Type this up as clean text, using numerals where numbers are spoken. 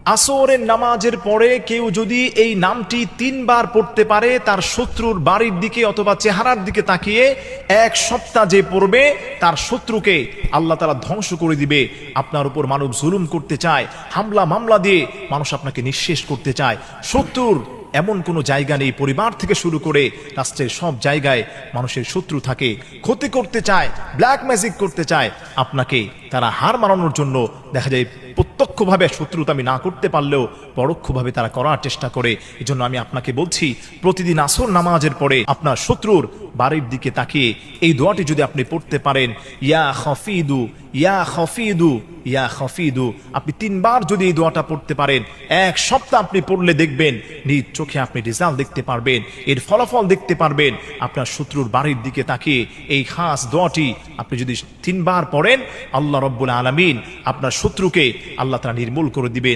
আসরের নামাজের পরে কেউ যদি এই নামটি 3 বার পড়তে পারে, তার শত্রুর বাড়ির দিকে অথবা চেহারার দিকে তাকিয়ে 1 সপ্তাহ যে পড়বে, তার শত্রুকে আল্লাহ তাআলা ধ্বংস করে দিবে। আপনার উপর মানব জুলুম করতে চায়, হামলা মামলা দিয়ে মানুষ আপনাকে নিঃশেষ করতে চায়। শত্রুর এমন কোনো জায়গা নেই, পরিবার থেকে শুরু করে রাষ্ট্রের সব জায়গায় মানুষের শত্রু থাকে, ক্ষতি করতে চায়, ব্ল্যাক ম্যাজিক করতে চায় আপনাকে। তারা হার মানানোর জন্য দেখা যায় প্রত্যক্ষভাবে শত্রুতা আমি না করতে পারলেও পরোক্ষভাবে তারা করার চেষ্টা করে। এজন্য আমি আপনাকে বলছি, প্রতিদিন আসর নামাজের পরে আপনার শত্রুর বাড়ির দিকে তাকিয়ে এই দোয়াটি যদি আপনি পড়তে পারেন, ইয়া খফিদু ইয়া খফিদু ইয়া খফিদু, আপনি 3 বার যদি এই দোয়াটা পড়তে পারেন, 1 সপ্তাহ আপনি পড়লে দেখবেন নিজ চোখে আপনি রেজাল্ট দেখতে পারবেন, এর ফলাফল দেখতে পারবেন। আপনার শত্রুর বাড়ির দিকে তাকিয়ে এই খাস দোয়াটি আপনি যদি 3 বার পড়েন, আল্লাহ রাব্বুল আলামিন আপনার শত্রুকে আল্লাহ তাআলা নির্মূল করে দিবেন।